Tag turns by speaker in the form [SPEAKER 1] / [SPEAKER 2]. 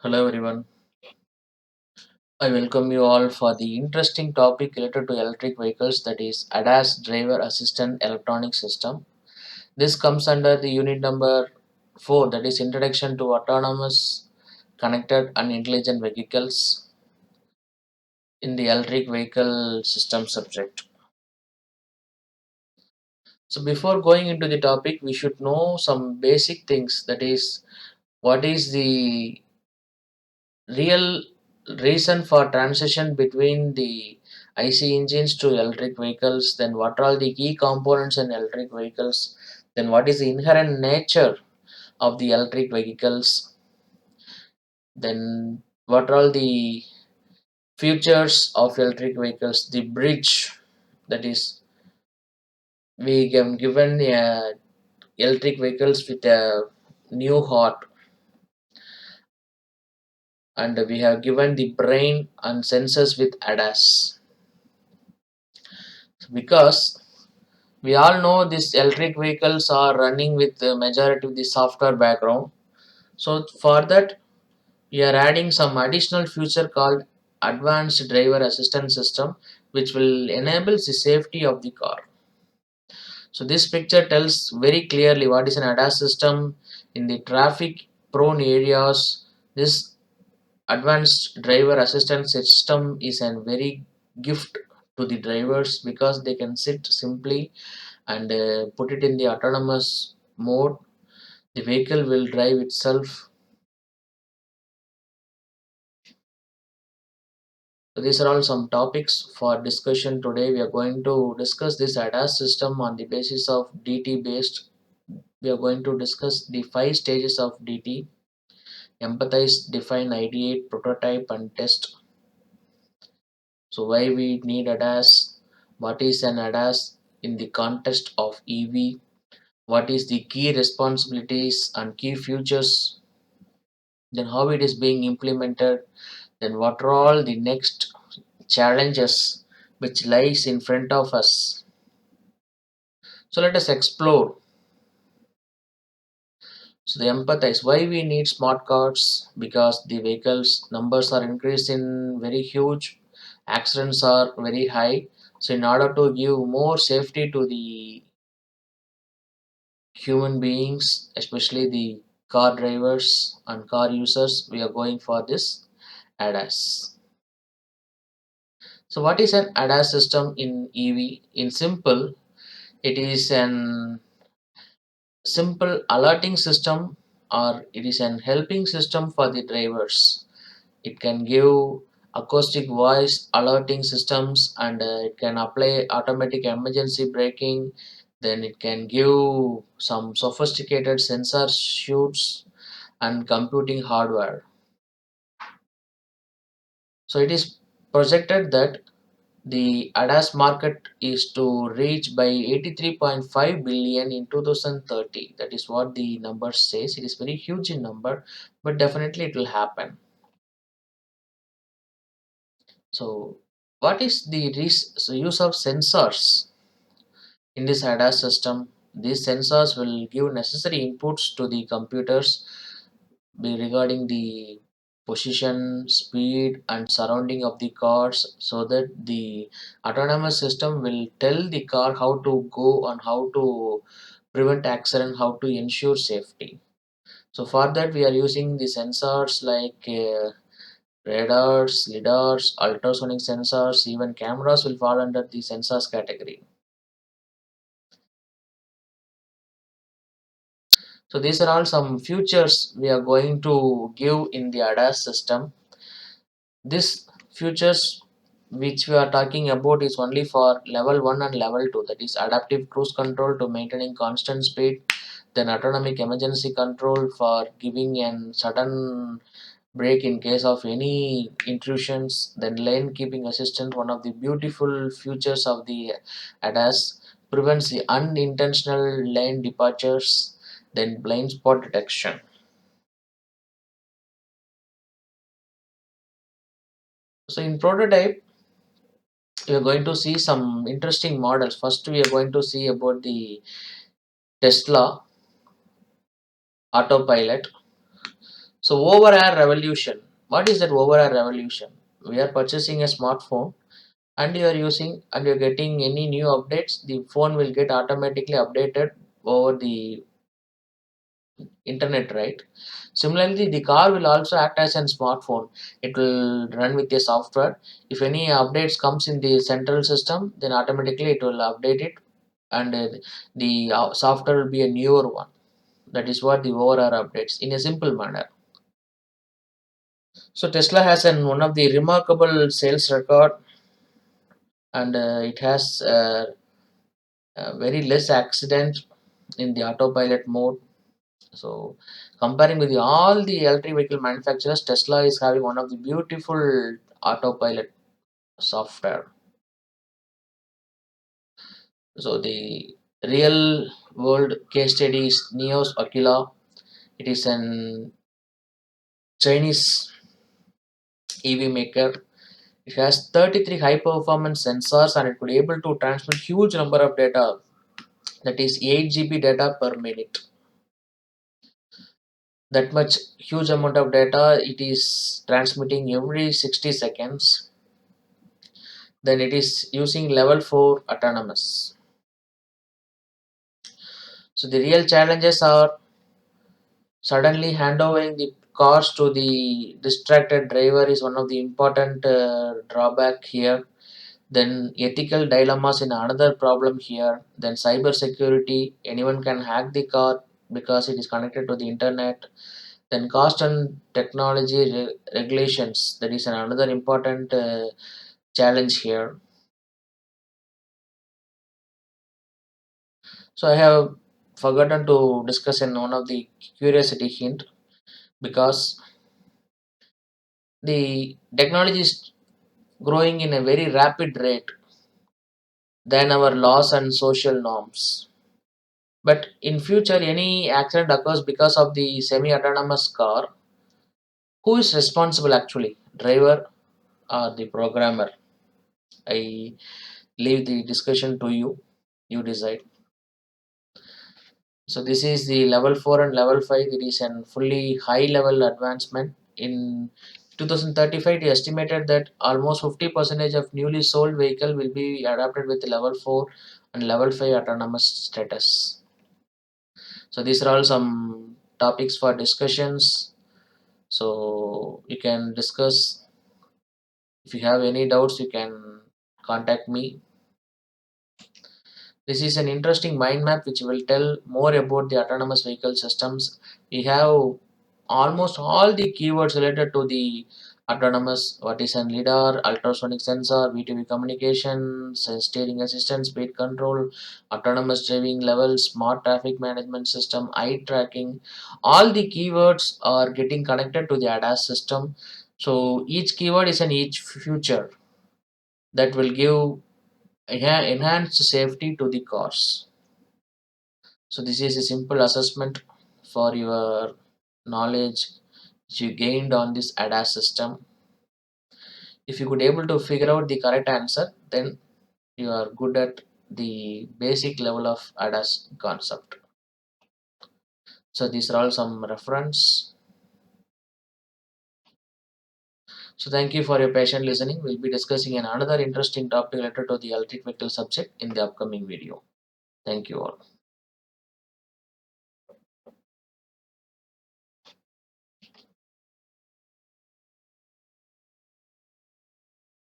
[SPEAKER 1] Hello everyone. I welcome you all for the interesting topic related to electric vehicles, that is ADAS driver assistant electronic system. This comes under the unit number 4, that is introduction to autonomous connected and intelligent vehicles in the electric vehicle system subject. So before going into the topic we should know some basic things, that is what is the real reason for transition between the IC engines to electric vehicles, then what are all the key components in electric vehicles, then what is the inherent nature of the electric vehicles, then what are all the features of electric vehicles, the bridge, that is we have given electric vehicles with a new heart, and we have given the brain and sensors with ADAS, because we all know these electric vehicles are running with the majority of the software background. So for that, we are adding some additional feature called advanced driver assistance system, which will enable the safety of the car. So this picture tells very clearly what is an ADAS system in the traffic prone areas. This advanced driver assistance system is a very gift to the drivers, because they can sit simply and put it in the autonomous mode. The vehicle will drive itself. So these are all some topics for discussion today. We are going to discuss this ADAS system on the basis of DT based. We are going to discuss the 5 stages of DT: empathize, define, ideate, prototype, and test. So why we need ADAS? What is an ADAS in the context of EV? What is the key responsibilities and key features? Then how it is being implemented, then what are all the next challenges which lies in front of us. So let us explore. So the empathize, why we need smart cars, because the vehicles numbers are increased in very huge, accidents are very high. So in order to give more safety to the human beings, especially the car drivers and car users, we are going for this ADAS. So what is an ADAS system in EV? In simple, it is an simple alerting system, or it is an helping system for the drivers. It can give acoustic voice alerting systems, and it can apply automatic emergency braking. Then it can give some sophisticated sensor suites and computing hardware. So it is projected that the ADAS market is to reach by 83.5 billion in 2030. That is what the number says. It is very huge in number, but definitely it will happen. So, what is the use of sensors in this ADAS system? These sensors will give necessary inputs to the computers regarding the position, speed, and surrounding of the cars, so that the autonomous system will tell the car how to go and how to prevent accident, how to ensure safety. So for that we are using the sensors like radars, LiDARs, ultrasonic sensors, even cameras will fall under the sensors category. So these are all some features we are going to give in the ADAS system. This features which we are talking about is only for level 1 and level 2, that is adaptive cruise control to maintaining constant speed, then autonomic emergency control for giving a sudden brake in case of any intrusions, then lane keeping assistant. One of the beautiful features of the ADAS prevents the unintentional lane departures, then blind spot detection. So in prototype we are going to see some interesting models. First, we are going to see about the Tesla autopilot. So over air revolution. What is that over air revolution? We are purchasing a smartphone and you are using and you're getting any new updates, the phone will get automatically updated over the internet, right? Similarly, the car will also act as a smartphone. It will run with a software. If any updates comes in the central system, then automatically it will update it, and the software will be a newer one. That is what the over updates in a simple manner. So Tesla has one of the remarkable sales record, and it has very less accident in the autopilot mode. So comparing with all the electric vehicle manufacturers, Tesla is having one of the beautiful autopilot software. So the real world case study is Neo's Aquila. It is an Chinese EV maker. It has 33 high performance sensors and it could be able to transmit huge number of data, that is 8 GB data per minute. That much huge amount of data it is transmitting every 60 seconds. Then it is using level 4 autonomous. So the real challenges are suddenly handovering the cars to the distracted driver is one of the important drawback here. Then ethical dilemmas in another problem here. Then cyber security, anyone can hack the car because it is connected to the internet. Then cost and technology regulations, that is another important challenge here. So I have forgotten to discuss in one of the curiosity hint, because the technology is growing in a very rapid rate than our laws and social norms. But in future, any accident occurs because of the semi-autonomous car. Who is responsible actually? Driver or the programmer? I leave the discussion to you. You decide. So this is the level 4 and level 5. It is a fully high level advancement. In 2035, it is estimated that almost 50% of newly sold vehicle will be adapted with level 4 and level 5 autonomous status. So these are all some topics for discussions. So you can discuss. If you have any doubts, you can contact me. This is an interesting mind map which will tell more about the autonomous vehicle systems. We have almost all the keywords related to the autonomous. What is an LiDAR, ultrasonic sensor, V2V communication, steering assistance, speed control, autonomous driving level, smart traffic management system, eye tracking. All the keywords are getting connected to the ADAS system. So each keyword is an each future that will give enhanced safety to the cars. So this is a simple assessment for your knowledge which you gained on this ADAS system. If you could able to figure out the correct answer, then you are good at the basic level of ADAS concept. So these are all some reference. So thank you for your patient listening. We'll be discussing another interesting topic related to the electric vehicle subject in the upcoming video. Thank you all.